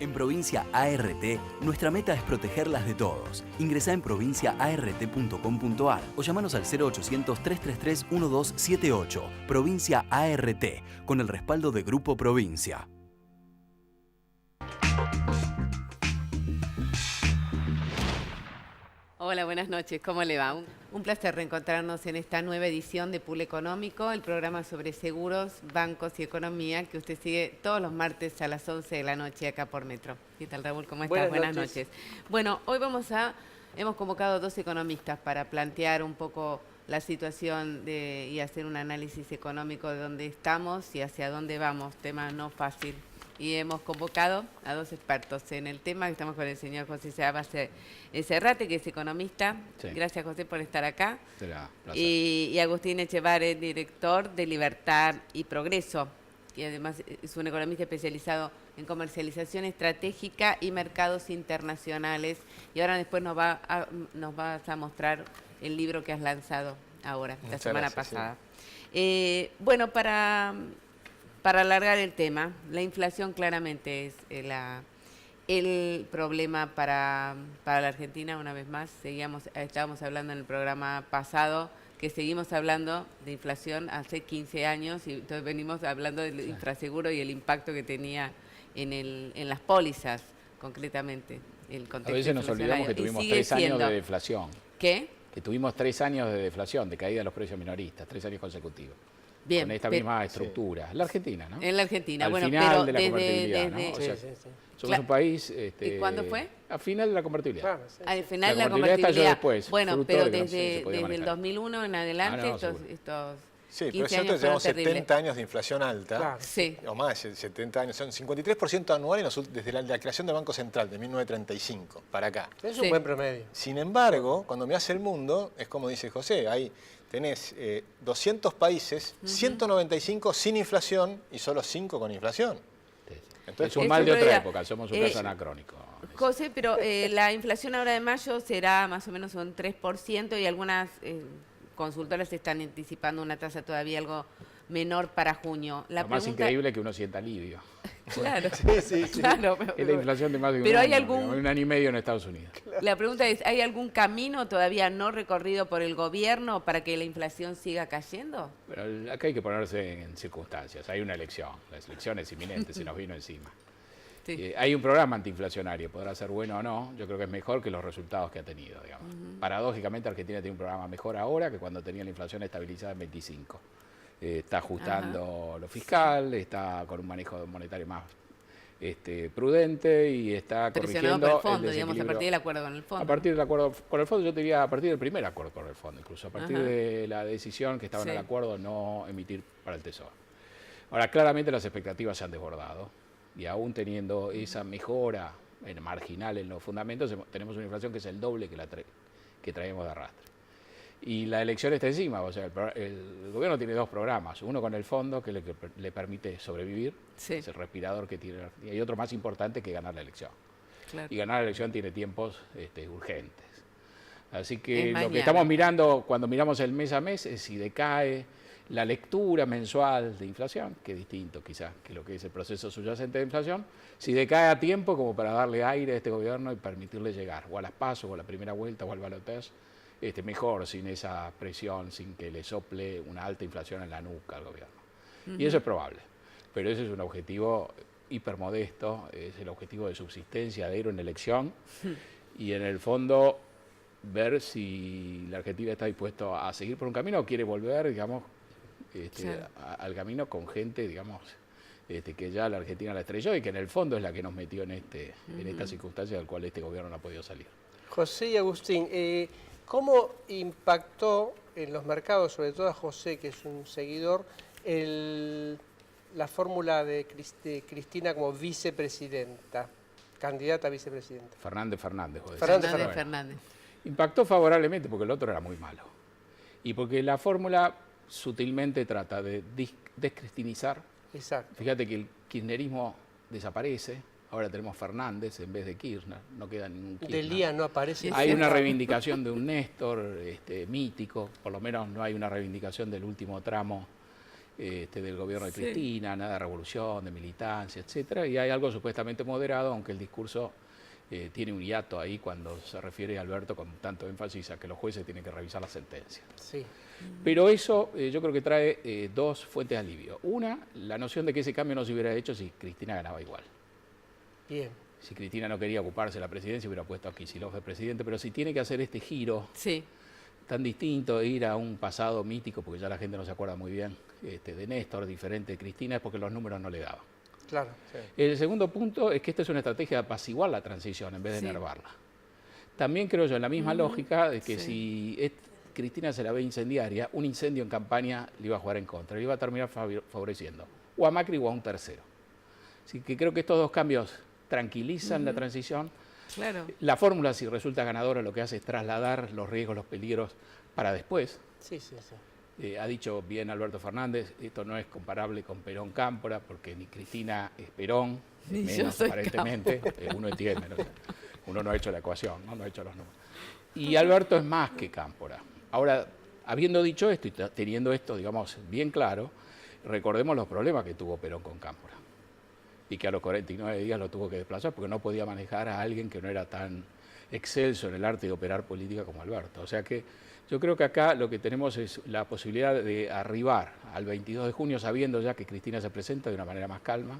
En Provincia ART, nuestra meta es protegerlas de todos. Ingresá en provinciaart.com.ar o llamanos al 0800-333-1278. Provincia ART, con el respaldo de Grupo Provincia. Hola, buenas noches. ¿Cómo le va? Un placer reencontrarnos en esta nueva edición de Pool Económico, el programa sobre seguros, bancos y economía que usted sigue todos los martes a las 11 de la noche acá por Metro. ¿Qué tal, Raúl? ¿Cómo estás? Buenas noches. Bueno, hoy hemos convocado 2 economistas para plantear un poco la situación y hacer un análisis económico de dónde estamos y hacia dónde vamos. Tema no fácil. Y hemos convocado a 2 expertos en el tema. Estamos con el señor José Seabra Serrate, que es economista. Sí. Gracias, José, por estar acá. Y Agustín Echevarri, director de Libertad y Progreso, y además es un economista especializado en comercialización estratégica y mercados internacionales. Y ahora después nos vas a mostrar el libro que has lanzado ahora, la semana pasada. Sí. Bueno, para alargar el tema, la inflación claramente es el problema para la Argentina. Una vez más, estábamos hablando en el programa pasado que seguimos hablando de inflación hace 15 años y entonces venimos hablando del infraseguro y el impacto que tenía en las pólizas, concretamente. El contexto a veces nos olvidamos que tuvimos 3 años de deflación. ¿Qué? Que tuvimos 3 años de deflación, de caída de los precios minoristas, 3 años consecutivos. Bien, con esta misma estructura. Sí. La Argentina, ¿no? En la Argentina, al final de la convertibilidad, ¿no? Sí, o sea, somos un país... ¿Y cuándo fue? Al final de la convertibilidad. Claro, al final de la convertibilidad. Después, bueno, pero desde el 2001 en adelante, estos sí, pero es cierto que llevamos 70 años de inflación alta, claro. Sí. O más, 70 años, son 53% anual desde la creación del Banco Central de 1935 para acá. Es un buen promedio. Sin embargo, cuando mirás el mundo, es como dice José, tenés 200 países, 195 sin inflación y solo 5 con inflación. Entonces, es un mal de otra época, somos un caso anacrónico. José, pero la inflación ahora de mayo será más o menos un 3% y algunas consultoras están anticipando una tasa todavía algo menor para junio. Lo más increíble es que uno sienta alivio. Claro, sí. Claro, es la inflación de más de un año y medio en Estados Unidos. Claro. La pregunta es, ¿hay algún camino todavía no recorrido por el gobierno para que la inflación siga cayendo? Pero acá hay que ponerse en circunstancias. Hay una elección, la elección es inminente, se nos vino encima. Sí. Hay un programa antiinflacionario, podrá ser bueno o no, yo creo que es mejor que los resultados que ha tenido, digamos. Paradójicamente, Argentina tiene un programa mejor ahora que cuando tenía la inflación estabilizada en 25. Está ajustando lo fiscal, está con un manejo monetario más prudente y está corrigiendo por el fondo, digamos, a partir del acuerdo con el fondo. A partir del acuerdo con el fondo, yo te diría a partir del primer acuerdo con el fondo, incluso a partir de la decisión que estaba en el acuerdo no emitir para el Tesoro. Ahora, claramente las expectativas se han desbordado y aún teniendo esa mejora marginal en los fundamentos, tenemos una inflación que es el doble que traemos de arrastre. Y la elección está encima, o sea, el gobierno tiene 2 programas, uno con el fondo que le permite sobrevivir, es el respirador que tiene, y hay otro más importante que ganar la elección. Claro. Y ganar la elección tiene tiempos urgentes. Así que lo que estamos mirando cuando miramos el mes a mes es si decae la lectura mensual de inflación, que es distinto quizás que lo que es el proceso subyacente de inflación, si decae a tiempo como para darle aire a este gobierno y permitirle llegar o a las PASO o a la primera vuelta o al balotaje, mejor sin esa presión, sin que le sople una alta inflación en la nuca al gobierno. Y eso es probable, pero ese es un objetivo hipermodesto, es el objetivo de subsistencia de ir a una elección y en el fondo ver si la Argentina está dispuesta a seguir por un camino o quiere volver, digamos, al camino con gente, digamos, que ya la Argentina la estrelló y que en el fondo es la que nos metió en esta circunstancia del cual este gobierno no ha podido salir. José y Agustín, ¿cómo impactó en los mercados, sobre todo a José, que es un seguidor, la fórmula de Cristina como vicepresidenta, candidata a vicepresidenta? Fernández. Fernández. Impactó favorablemente porque el otro era muy malo. Y porque la fórmula sutilmente trata de descristinizar. Exacto. Fíjate que el kirchnerismo desaparece. Ahora tenemos Fernández en vez de Kirchner, no queda ningún Kirchner. Delía no aparece. Hay una reivindicación de un Néstor mítico, por lo menos no hay una reivindicación del último tramo del gobierno de Cristina, nada de revolución, de militancia, etcétera, y hay algo supuestamente moderado, aunque el discurso tiene un hiato ahí cuando se refiere a Alberto con tanto énfasis a que los jueces tienen que revisar la sentencia. Sí. Pero eso yo creo que trae dos fuentes de alivio. Una, la noción de que ese cambio no se hubiera hecho si Cristina ganaba igual. Bien. Si Cristina no quería ocuparse de la presidencia, hubiera puesto a Kicillof de presidente, pero si tiene que hacer este giro tan distinto, de ir a un pasado mítico, porque ya la gente no se acuerda muy bien, de Néstor, diferente de Cristina, es porque los números no le daban. Claro. Sí. El segundo punto es que esta es una estrategia de apaciguar la transición en vez de enervarla. También creo yo en la misma lógica de que si Cristina se la ve incendiaria, un incendio en campaña le iba a jugar en contra, le iba a terminar favoreciendo o a Macri o a un tercero. Así que creo que estos dos cambios tranquilizan la transición. Claro. La fórmula, si resulta ganadora, lo que hace es trasladar los riesgos, los peligros para después. Sí, sí, sí. Ha dicho bien Alberto Fernández, esto no es comparable con Perón-Cámpora, porque ni Cristina es Perón, Ni yo menos soy aparentemente, uno entiende, ¿no? Uno no ha hecho la ecuación, no ha hecho los números. Y Alberto es más que Cámpora. Ahora, habiendo dicho esto y teniendo esto, digamos, bien claro, recordemos los problemas que tuvo Perón con Cámpora y que a los 49 días lo tuvo que desplazar porque no podía manejar a alguien que no era tan excelso en el arte de operar política como Alberto. O sea que yo creo que acá lo que tenemos es la posibilidad de arribar al 22 de junio sabiendo ya que Cristina se presenta de una manera más calma,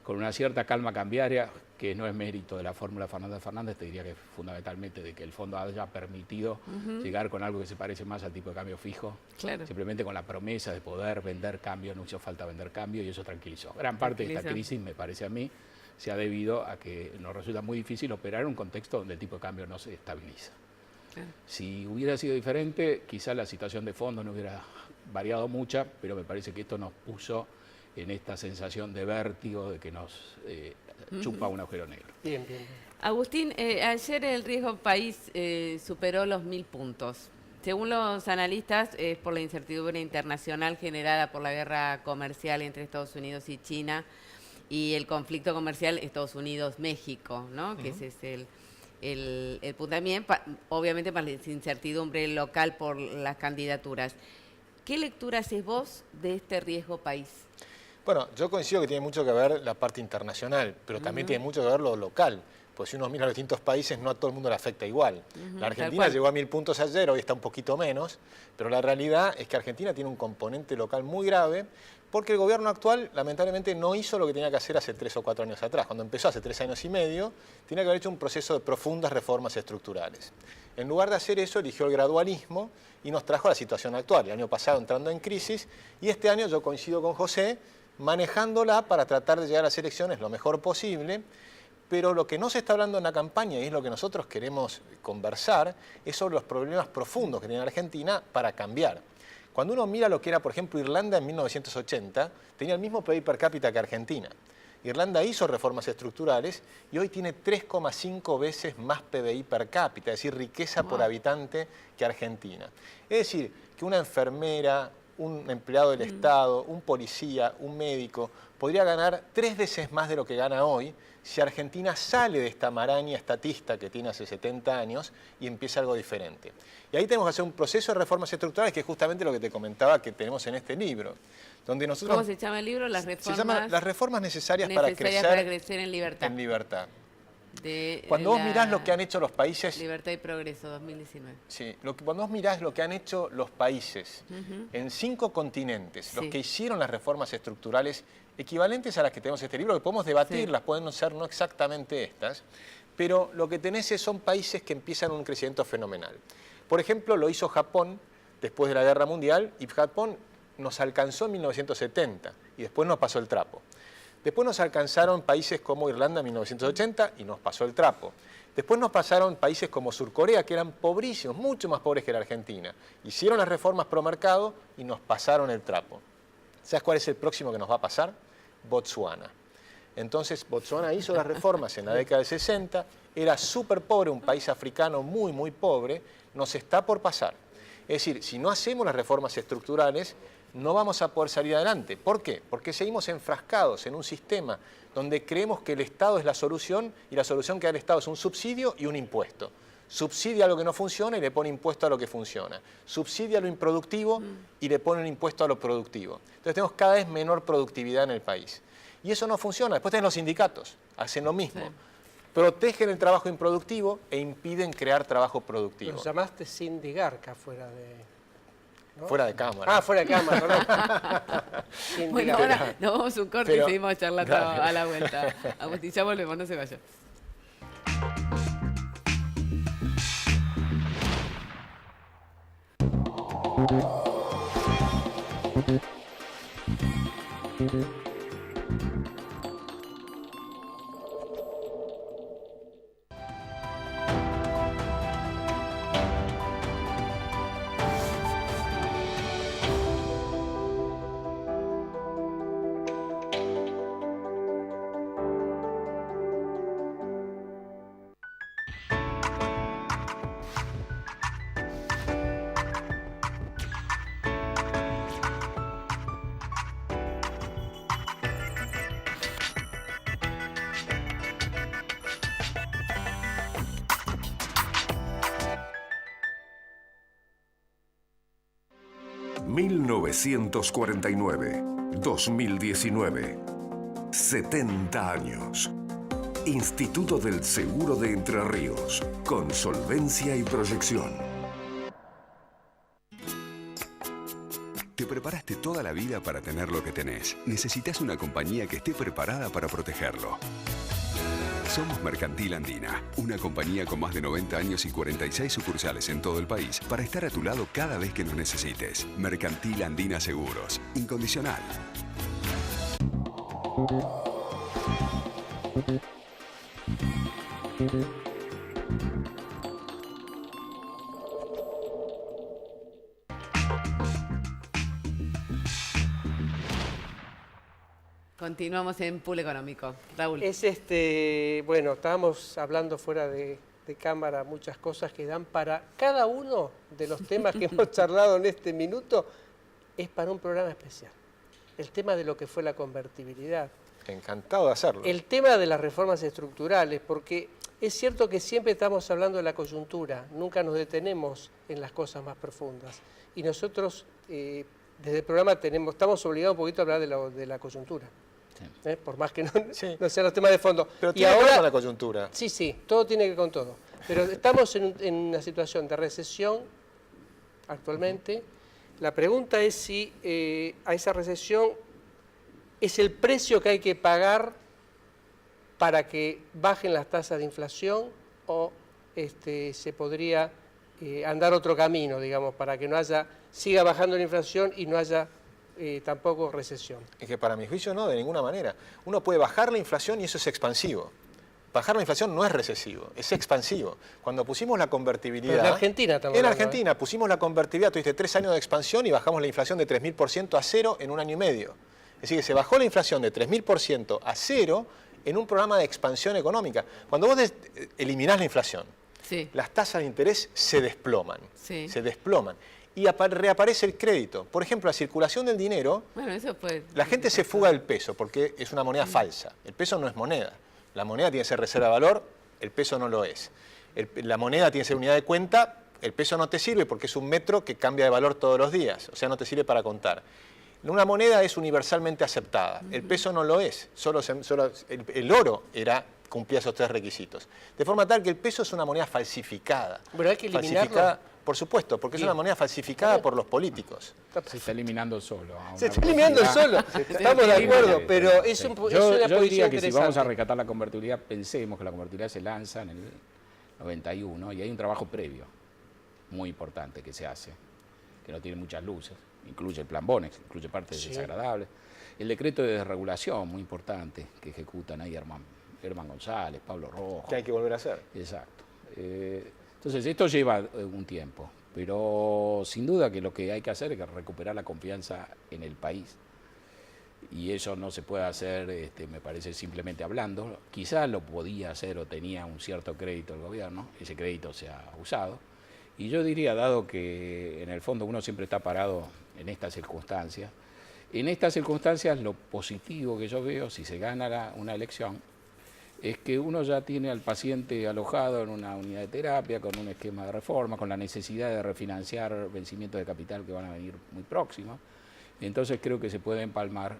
con una cierta calma cambiaria, que no es mérito de la fórmula Fernández, te diría que fundamentalmente de que el fondo haya permitido llegar con algo que se parece más al tipo de cambio fijo, simplemente con la promesa de poder vender cambio, no hizo falta vender cambio y eso tranquilizó. Gran parte de esta crisis, me parece a mí, se ha debido a que nos resulta muy difícil operar en un contexto donde el tipo de cambio no se estabiliza. Si hubiera sido diferente, quizás la situación de fondo no hubiera variado mucha, pero me parece que esto nos puso en esta sensación de vértigo, de que nos chupa un agujero negro. Bien, bien. Agustín, ayer el riesgo país superó los 1000 puntos. Según los analistas, es por la incertidumbre internacional generada por la guerra comercial entre Estados Unidos y China y el conflicto comercial Estados Unidos-México, ¿no? Que ese es el punto también, obviamente para la incertidumbre local por las candidaturas. ¿Qué lectura haces vos de este riesgo país? Bueno, yo coincido que tiene mucho que ver la parte internacional, pero también tiene mucho que ver lo local. Pues si uno mira los distintos países, no a todo el mundo le afecta igual. La Argentina llegó a 1000 puntos ayer, hoy está un poquito menos, pero la realidad es que Argentina tiene un componente local muy grave porque el gobierno actual, lamentablemente, no hizo lo que tenía que hacer hace 3 o 4 años atrás. Cuando empezó hace 3 años y medio, tenía que haber hecho un proceso de profundas reformas estructurales. En lugar de hacer eso, eligió el gradualismo y nos trajo a la situación actual. El año pasado entrando en crisis y este año, yo coincido con José, manejándola para tratar de llegar a las elecciones lo mejor posible, pero lo que no se está hablando en la campaña, y es lo que nosotros queremos conversar, es sobre los problemas profundos que tiene Argentina para cambiar. Cuando uno mira lo que era, por ejemplo, Irlanda en 1980, tenía el mismo PIB per cápita que Argentina. Irlanda hizo reformas estructurales y hoy tiene 3,5 veces más PBI per cápita, es decir, riqueza por habitante que Argentina. Es decir, que una enfermera, un empleado del Estado, un policía, un médico, podría ganar 3 veces más de lo que gana hoy si Argentina sale de esta maraña estatista que tiene hace 70 años y empieza algo diferente. Y ahí tenemos que hacer un proceso de reformas estructurales que es justamente lo que te comentaba que tenemos en este libro. Donde nosotros, ¿cómo se llama el libro? Las reformas, se llama Las reformas necesarias para crecer en libertad. En libertad. Cuando vos mirás lo que han hecho los países... Libertad y Progreso, 2019. Sí, cuando vos mirás lo que han hecho los países en 5 continentes, los que hicieron las reformas estructurales equivalentes a las que tenemos en este libro, que podemos debatirlas, pueden ser no exactamente estas, pero lo que tenés son países que empiezan un crecimiento fenomenal. Por ejemplo, lo hizo Japón después de la Guerra Mundial y Japón nos alcanzó en 1970 y después nos pasó el trapo. Después nos alcanzaron países como Irlanda en 1980 y nos pasó el trapo. Después nos pasaron países como Surcorea, que eran pobrísimos, mucho más pobres que la Argentina. Hicieron las reformas pro mercado y nos pasaron el trapo. ¿Sabes cuál es el próximo que nos va a pasar? Botsuana. Entonces, Botsuana hizo las reformas en la década del 60, era súper pobre, un país africano muy, muy pobre, nos está por pasar. Es decir, si no hacemos las reformas estructurales, no vamos a poder salir adelante. ¿Por qué? Porque seguimos enfrascados en un sistema donde creemos que el Estado es la solución y la solución que da el Estado es un subsidio y un impuesto. Subsidia lo que no funciona y le pone impuesto a lo que funciona. Subsidia lo improductivo y le pone un impuesto a lo productivo. Entonces tenemos cada vez menor productividad en el país. Y eso no funciona. Después tenés los sindicatos, hacen lo mismo. Sí. Protegen el trabajo improductivo e impiden crear trabajo productivo. Lo llamaste sindigarca fuera de... ¿no? Fuera de cámara. Ah, fuera de cámara, perdón. Bueno, ahora nos vamos a un corte y seguimos charlando a la vuelta. Agustín, ya volvemos, no se vaya. ...1949-2019... 70 años. Instituto del Seguro de Entre Ríos. Con solvencia y proyección. Te preparaste toda la vida para tener lo que tenés. Necesitas una compañía que esté preparada para protegerlo. Somos Mercantil Andina, una compañía con más de 90 años y 46 sucursales en todo el país para estar a tu lado cada vez que nos necesites. Mercantil Andina Seguros, incondicional. Continuamos en Pool Económico. Raúl. Es bueno, estábamos hablando fuera de cámara muchas cosas que dan para cada uno de los temas que hemos charlado en este minuto, es para un programa especial. El tema de lo que fue la convertibilidad. Encantado de hacerlo. El tema de las reformas estructurales, porque es cierto que siempre estamos hablando de la coyuntura, nunca nos detenemos en las cosas más profundas. Y nosotros, desde el programa, estamos obligados un poquito a hablar de la coyuntura. Sí. Por más que no sean los temas de fondo. Pero tiene que ver con la coyuntura. Sí, todo tiene que ver con todo. Pero estamos en una situación de recesión actualmente. La pregunta es si a esa recesión es el precio que hay que pagar para que bajen las tasas de inflación o se podría andar otro camino, digamos, para que no siga bajando la inflación y no haya tampoco recesión. Es que para mi juicio no, de ninguna manera. Uno puede bajar la inflación y eso es expansivo. Bajar la inflación no es recesivo, es expansivo. Cuando pusimos la convertibilidad... Pero en Argentina también. En Argentina pusimos la convertibilidad, tuviste 3 años de expansión y bajamos la inflación de 3.000% a 0 en 1 año y medio. Es decir, que se bajó la inflación de 3.000% a 0 en un programa de expansión económica. Cuando vos eliminás la inflación, las tasas de interés se desploman. Se desploman. Y reaparece el crédito. Por ejemplo, la circulación del dinero, la gente se fuga del peso porque es una moneda falsa. El peso no es moneda. La moneda tiene que ser reserva de valor, el peso no lo es. La moneda tiene que ser unidad de cuenta, el peso no te sirve porque es un metro que cambia de valor todos los días, o sea, no te sirve para contar. Una moneda es universalmente aceptada, el peso no lo es, solo el oro cumplía esos 3 requisitos. De forma tal que el peso es una moneda falsificada. Pero hay que eliminarlo. Por supuesto, porque es una moneda falsificada por los políticos. Se está eliminando solo. Se está eliminando solo, estamos de acuerdo, pero es una yo diría que interesante. si vamos a rescatar la convertibilidad, pensemos que la convertibilidad se lanza en el 91 y hay un trabajo previo muy importante que se hace, que no tiene muchas luces, incluye el plan Bonex, incluye partes desagradables. El decreto de desregulación, muy importante, que ejecutan ahí Herman González, Pablo Rojo. Que hay que volver a hacer. Exacto. Entonces, esto lleva un tiempo, pero sin duda que lo que hay que hacer es recuperar la confianza en el país. Y eso no se puede hacer, me parece, simplemente hablando. Quizás lo podía hacer o tenía un cierto crédito el gobierno, ese crédito se ha usado. Y yo diría, dado que en el fondo uno siempre está parado en estas circunstancias, lo positivo que yo veo, si se gana una elección, es que uno ya tiene al paciente alojado en una unidad de terapia, con un esquema de reforma, con la necesidad de refinanciar vencimientos de capital que van a venir muy próximos. Entonces creo que se puede empalmar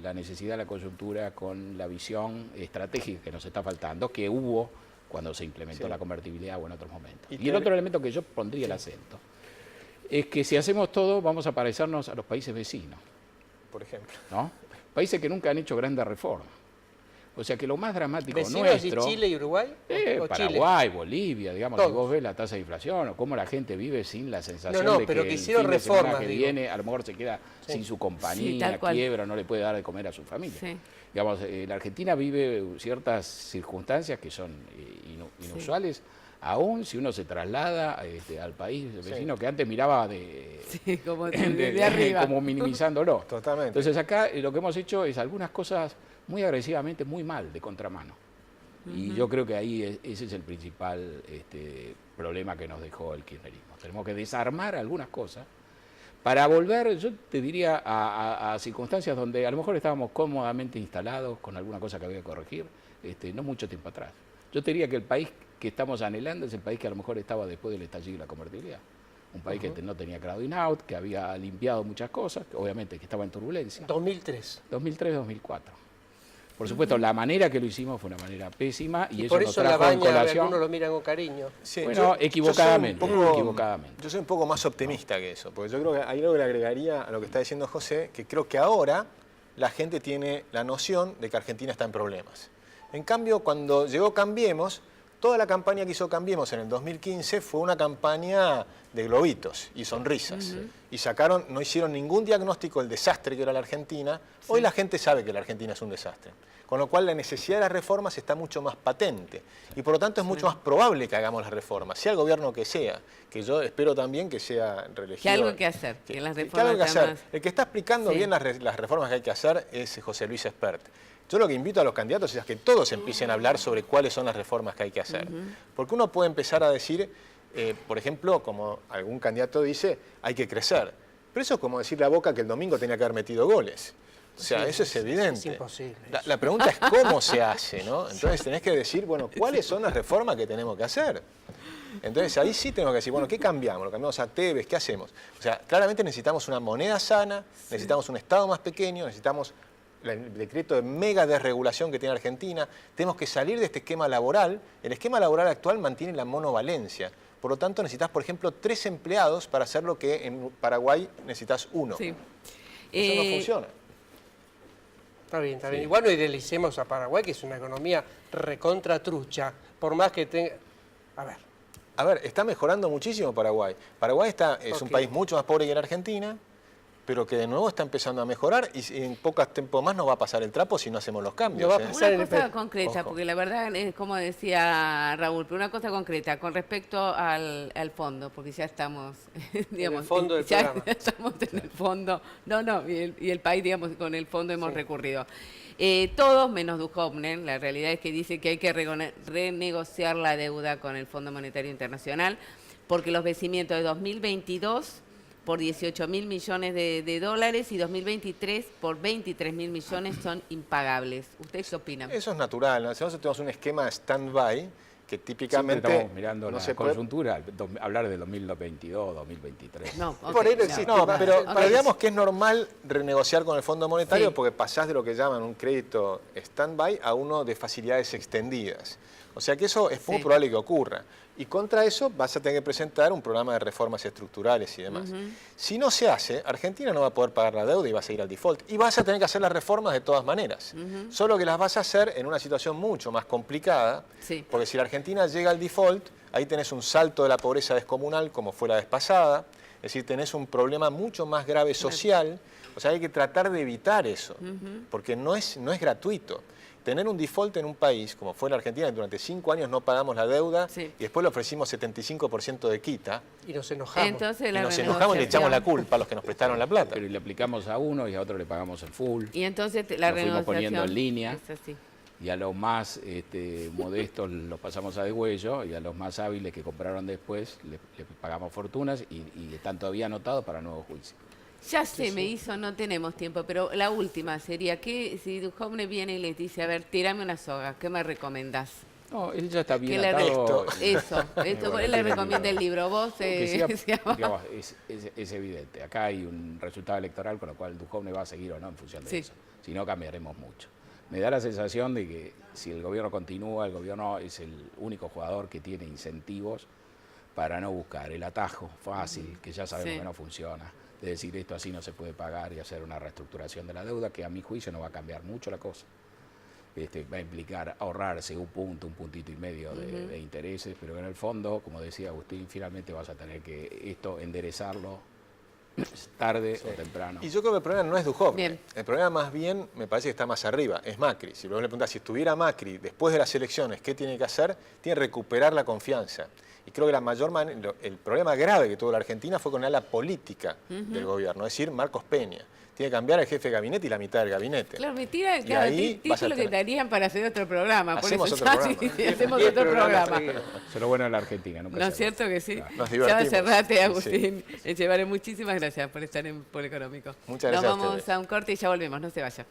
la necesidad de la coyuntura con la visión estratégica que nos está faltando, que hubo cuando se implementó la convertibilidad o en otros momentos. Y el otro elemento que yo pondría el acento es que si hacemos todo vamos a parecernos a los países vecinos. Por ejemplo. ¿No? Países que nunca han hecho grandes reformas. O sea que lo más dramático ¿Vecinos nuestro... y Chile y Uruguay? ¿O Paraguay, Chile? Bolivia, digamos, Todos. si vos ves la tasa de inflación o cómo la gente vive sin la sensación No, de pero que que el hicieron fin de semana reformas, que digo. viene a lo mejor se queda sin su compañía, tal cual. quiebra, no le puede dar de comer a su familia. Sí. Digamos, la Argentina vive ciertas circunstancias que son inusuales, aún si uno se traslada al país vecino que antes miraba Sí, como de arriba. como minimizándolo. Totalmente. Entonces acá lo que hemos hecho es algunas cosas muy agresivamente, muy mal, de contramano. Y yo creo que ahí ese es el principal problema que nos dejó el kirchnerismo. Tenemos que desarmar algunas cosas para volver, yo te diría, a circunstancias donde a lo mejor estábamos cómodamente instalados con alguna cosa que había que corregir, no mucho tiempo atrás. Yo te diría que el país que estamos anhelando es el país que a lo mejor estaba después del estallido de la convertibilidad. Un país que no tenía crowding out, que había limpiado muchas cosas, que obviamente que estaba en turbulencia. 2003. 2003-2004. Por supuesto, la manera que lo hicimos fue una manera pésima y eso Por nos eso la trajo en baña, colación. algunos lo miran con cariño. Sí, Bueno, equivocadamente, Yo soy un poco más optimista que eso, porque yo creo que hay algo que le agregaría a lo que está diciendo José, que creo que ahora la gente tiene la noción de que Argentina está en problemas. En cambio, cuando llegó Cambiemos, toda la campaña que hizo Cambiemos en el 2015 fue una campaña de globitos y sonrisas. Y no hicieron ningún diagnóstico del desastre que era la Argentina. Hoy la gente sabe que la Argentina es un desastre. Con lo cual la necesidad de las reformas está mucho más patente. Y por lo tanto es mucho más probable que hagamos las reformas, sea el gobierno que sea, que yo espero también que sea reelegido. Que algo que hacer, que las reformas algo que hacer. además- El que está explicando bien las reformas que hay que hacer es José Luis Espert. Yo lo que invito a los candidatos es a que todos empiecen a hablar sobre cuáles son las reformas que hay que hacer. Porque uno puede empezar a decir, por ejemplo, como algún candidato dice, hay que crecer. Pero eso es como decirle a Boca que el domingo tenía que haber metido goles. O sea, eso es evidente. Es imposible. La pregunta es cómo se hace, ¿no? Entonces tenés que decir, bueno, ¿cuáles son las reformas que tenemos que hacer? Entonces ahí sí tenemos que decir, bueno, ¿qué cambiamos? ¿Lo cambiamos a Tevez? ¿Qué hacemos? O sea, claramente necesitamos una moneda sana, necesitamos un Estado más pequeño, necesitamos el decreto de mega desregulación que tiene Argentina. Tenemos que salir de este esquema laboral. El esquema laboral actual mantiene la monovalencia. Por lo tanto, necesitas, por ejemplo, 3 empleados para hacer lo que en Paraguay necesitas 1. Sí. Eso no funciona. Está bien, está bien. Igual no idealicemos a Paraguay, que es una economía recontra trucha, por más que tenga... A ver, está mejorando muchísimo Paraguay. Paraguay es un país mucho más pobre que la Argentina, pero que de nuevo está empezando a mejorar y en pocos tiempos más nos va a pasar el trapo si no hacemos los cambios. No va a pasar. Una cosa concreta, Ojo. porque la verdad es como decía Raúl, pero una cosa concreta con respecto al fondo, porque ya estamos, digamos, el fondo del ya programa. estamos en el fondo, y el país, digamos, con el fondo hemos recurrido. Todos menos Duhovne, la realidad es que dice que hay que renegociar la deuda con el Fondo Monetario Internacional, porque los vencimientos de 2022 por 18.000 millones de dólares y 2023 por 23.000 millones son impagables. ¿Ustedes qué opinan? Eso es natural. Nosotros tenemos un esquema stand-by que típicamente Siempre estamos mirando no la se puede... coyuntura, hablar de 2022, 2023. No, Por ahí no existe. No, pero Ok. digamos que es normal renegociar con el Fondo Monetario Sí. porque pasás de lo que llaman un crédito stand-by a uno de facilidades extendidas. O sea que eso es muy Sí. probable que ocurra. Y contra eso vas a tener que presentar un programa de reformas estructurales y demás. Si no se hace, Argentina no va a poder pagar la deuda y va a seguir al default. Y vas a tener que hacer las reformas de todas maneras. Solo que las vas a hacer en una situación mucho más complicada. Sí. Porque si la Argentina llega al default, ahí tenés un salto de la pobreza descomunal como fue la vez pasada. Es decir, tenés un problema mucho más grave social. O sea, hay que tratar de evitar eso. Porque no es gratuito. Tener un default en un país, como fue la Argentina, que durante 5 años no pagamos la deuda Sí. y después le ofrecimos 75% de quita, Y nos enojamos. Entonces, y la nos enojamos y le echamos la renegociación. culpa a los que nos prestaron la plata. Pero le aplicamos a uno y a otro le pagamos en full. Y entonces la Lo fuimos poniendo en renegociación línea. es así. Y a los más modestos los pasamos a degüello y a los más hábiles que compraron después le pagamos fortunas y están todavía anotados para nuevos juicios. Ya sé, me hizo, no tenemos tiempo, pero la última sería que si Duhovne viene y les dice, a ver, tírame una soga, ¿qué me recomendás? No, él ya está bien ¿Qué atado. Esto, Bueno, él le recomienda el libro, vos... digamos, es evidente, acá hay un resultado electoral con lo cual Duhovne va a seguir o no en función de eso, si no cambiaremos mucho. Me da la sensación de que si el gobierno continúa, el gobierno es el único jugador que tiene incentivos para no buscar el atajo fácil, que ya sabemos que no funciona, de decir esto así no se puede pagar y hacer una reestructuración de la deuda, que a mi juicio no va a cambiar mucho la cosa. Va a implicar ahorrarse un puntito y medio de intereses, pero en el fondo, como decía Agustín, finalmente vas a tener que esto enderezarlo tarde o temprano. Y yo creo que el problema no es Duhovne. Bien. El problema más bien me parece que está más arriba, es Macri. Si vos le preguntás si estuviera Macri después de las elecciones, ¿qué tiene que hacer? Tiene que recuperar la confianza. Y creo que el problema grave que tuvo la Argentina fue con la ala política del gobierno, es decir, Marcos Peña. Tiene que cambiar el jefe de gabinete y la mitad del gabinete. Claro, mentira, Y claro, ahí título que darían para hacer otro programa. Hacemos por eso otro programa. sí, hacemos otro programa. Eso es lo bueno de la Argentina, nunca ¿No es se cierto que sí? Nos Chava divertimos. Cerrate, Agustín Echevarri, muchísimas gracias por estar en Polo Económico. Muchas gracias a Nos vamos ustedes. a un corte y ya volvemos, no se vaya.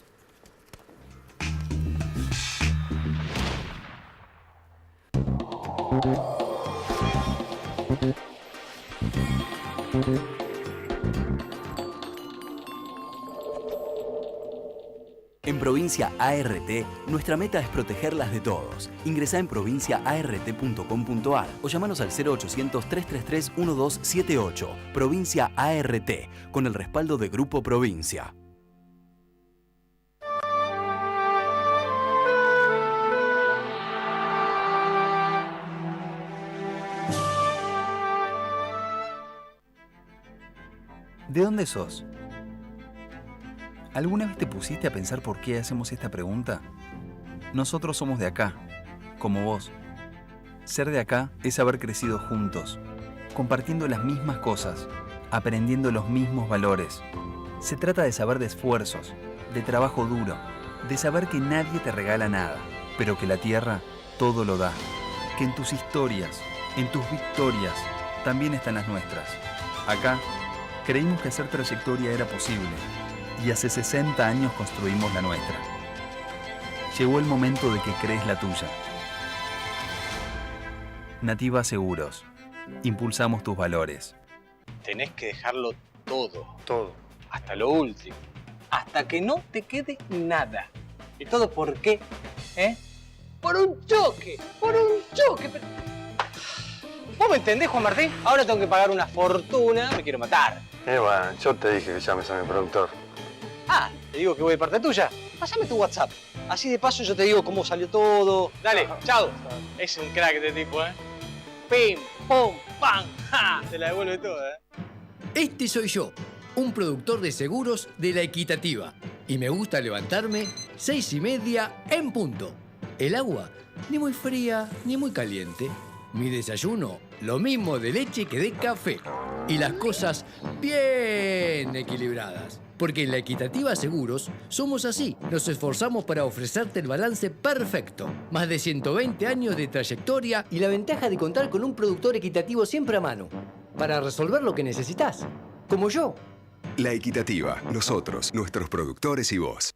En Provincia ART, nuestra meta es protegerlas de todos. Ingresá en provinciaart.com.ar o llamanos al 0800-333-1278. Provincia ART, con el respaldo de Grupo Provincia. ¿De dónde sos? ¿Alguna vez te pusiste a pensar por qué hacemos esta pregunta? Nosotros somos de acá, como vos. Ser de acá es haber crecido juntos, compartiendo las mismas cosas, aprendiendo los mismos valores. Se trata de saber de esfuerzos, de trabajo duro, de saber que nadie te regala nada, pero que la tierra todo lo da. Que en tus historias, en tus victorias, también están las nuestras. Acá, creímos que hacer trayectoria era posible y hace 60 años construimos la nuestra. Llegó el momento de que crees la tuya. Nativa Seguros. Impulsamos tus valores. Tenés que dejarlo todo. Todo. Hasta lo último. Hasta que no te quede nada. ¿Y todo por qué? Por un choque. Por un choque. ¿Vos me entendés, Juan Martín? Ahora tengo que pagar una fortuna. Me quiero matar. Bueno, yo te dije que llames a mi productor. Ah, te digo que voy de parte tuya. Pásame tu WhatsApp. Así de paso yo te digo cómo salió todo. Dale, chao. Es un crack este tipo, Pim, pum, pam, ja. Se la devuelve toda, Este soy yo, un productor de seguros de La Equitativa. Y me gusta levantarme 6:30 en punto. El agua, ni muy fría ni muy caliente. Mi desayuno, lo mismo de leche que de café. Y las cosas bien equilibradas. Porque en La Equitativa Seguros somos así. Nos esforzamos para ofrecerte el balance perfecto. Más de 120 años de trayectoria y la ventaja de contar con un productor equitativo siempre a mano. Para resolver lo que necesitas. Como yo. La Equitativa, nosotros, nuestros productores y vos.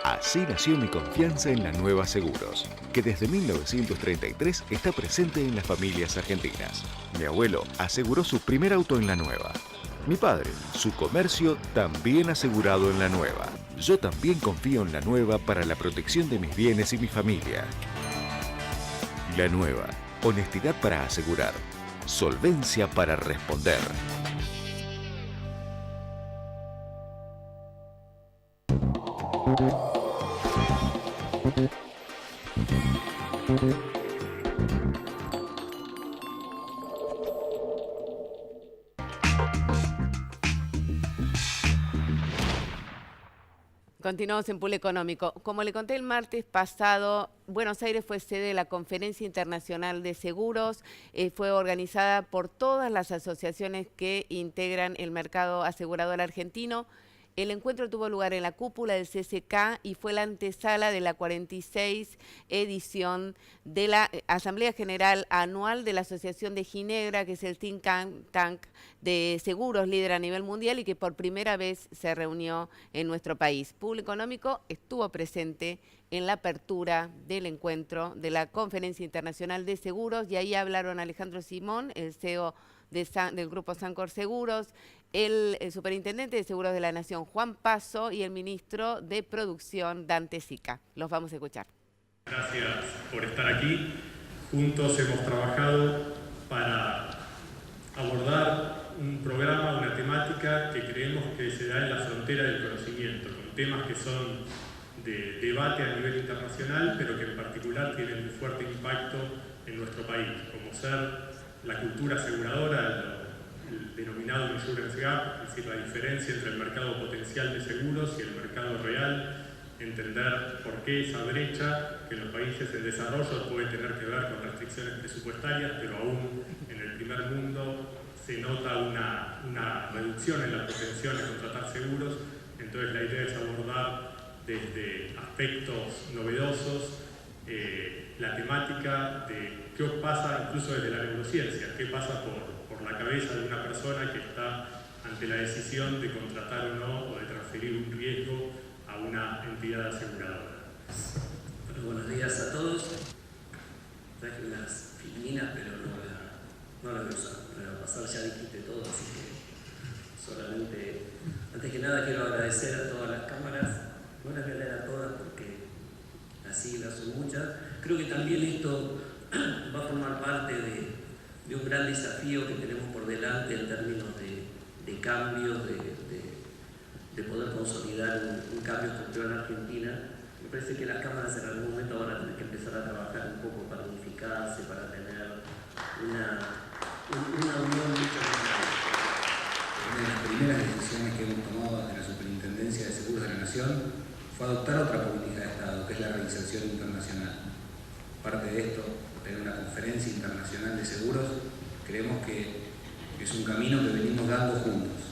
Así nació mi confianza en la Nueva Seguros, que desde 1933 está presente en las familias argentinas. Mi abuelo aseguró su primer auto en La Nueva. Mi padre, su comercio también asegurado en La Nueva. Yo también confío en La Nueva para la protección de mis bienes y mi familia. La Nueva, honestidad para asegurar, solvencia para responder. Continuamos en Pool Económico. Como le conté el martes pasado, Buenos Aires fue sede de la Conferencia Internacional de Seguros. Fue organizada por todas las asociaciones que integran el mercado asegurador argentino. El encuentro tuvo lugar en la cúpula del CCK y fue la antesala de la 46 edición de la Asamblea General Anual de la Asociación de Ginebra, que es el think tank de seguros líder a nivel mundial y que por primera vez se reunió en nuestro país. Público Económico estuvo presente en la apertura del encuentro de la Conferencia Internacional de Seguros y ahí hablaron Alejandro Simón, el CEO del Grupo Sancor Seguros, el superintendente de Seguros de la Nación, Juan Paso, y el ministro de Producción, Dante Sica. Los vamos a escuchar. Gracias por estar aquí. Juntos hemos trabajado para abordar un programa, una temática que creemos que se da en la frontera del conocimiento, con temas que son de debate a nivel internacional, pero que en particular tienen un fuerte impacto en nuestro país, como ser la cultura aseguradora, el denominado Insurance Gap, es decir, la diferencia entre el mercado potencial de seguros y el mercado real, entender por qué esa brecha que en los países en desarrollo puede tener que ver con restricciones presupuestarias, pero aún en el primer mundo se nota una reducción en las pretensiones de contratar seguros. Entonces la idea es abordar desde aspectos novedosos la temática de qué pasa incluso desde la neurociencia, qué pasa por la cabeza de una persona que está ante la decisión de contratar o no, o de transferir un riesgo a una entidad aseguradora. Bueno, buenos días a todos. Traje unas filinas, pero no las voy a usar. Me voy a pasar, ya dijiste todo, así que solamente, antes que nada quiero agradecer a todas las cámaras. No las voy a leer a todas porque así las son muchas. Creo que también esto va a formar parte de un gran desafío que tenemos por delante en términos de cambios, de poder consolidar un cambio estructural en Argentina. Me parece que las cámaras en algún momento van a tener que empezar a trabajar un poco para unificarse, para tener una unión mucho más grande. Una de las primeras decisiones que hemos tomado desde la Superintendencia de Seguros de la Nación fue adoptar otra política de Estado, que es la reinserción internacional. Parte de esto, tener una conferencia internacional de seguros, creemos que es un camino que venimos dando juntos,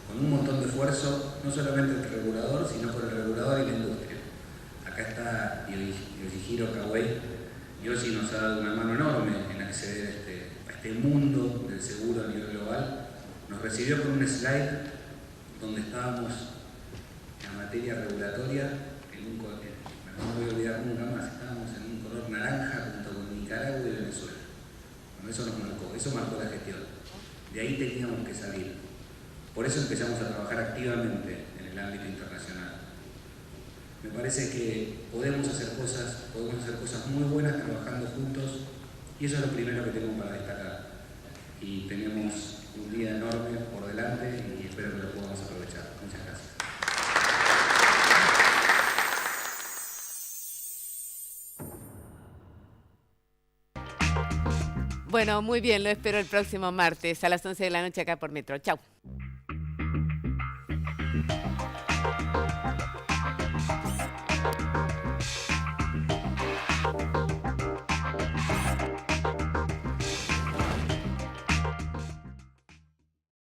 con un montón de esfuerzo, no solamente entre el regulador, sino por el regulador y la industria. Acá está Yoshihiro Kawei, Yoshi nos ha dado una mano enorme en acceder a este mundo del seguro a nivel global. Nos recibió con un slide donde estábamos en materia regulatoria, no voy a olvidar nunca más, estábamos en un color naranja junto con Nicaragua y Venezuela. Bueno, eso nos marcó, eso marcó la gestión. De ahí teníamos que salir. Por eso empezamos a trabajar activamente en el ámbito internacional. Me parece que podemos hacer cosas muy buenas trabajando juntos y eso es lo primero que tengo para destacar. Y tenemos un día enorme por delante y espero que lo podamos aprovechar. Muchas gracias. Bueno, muy bien, lo espero el próximo martes a las 11 de la noche acá por Metro. Chau.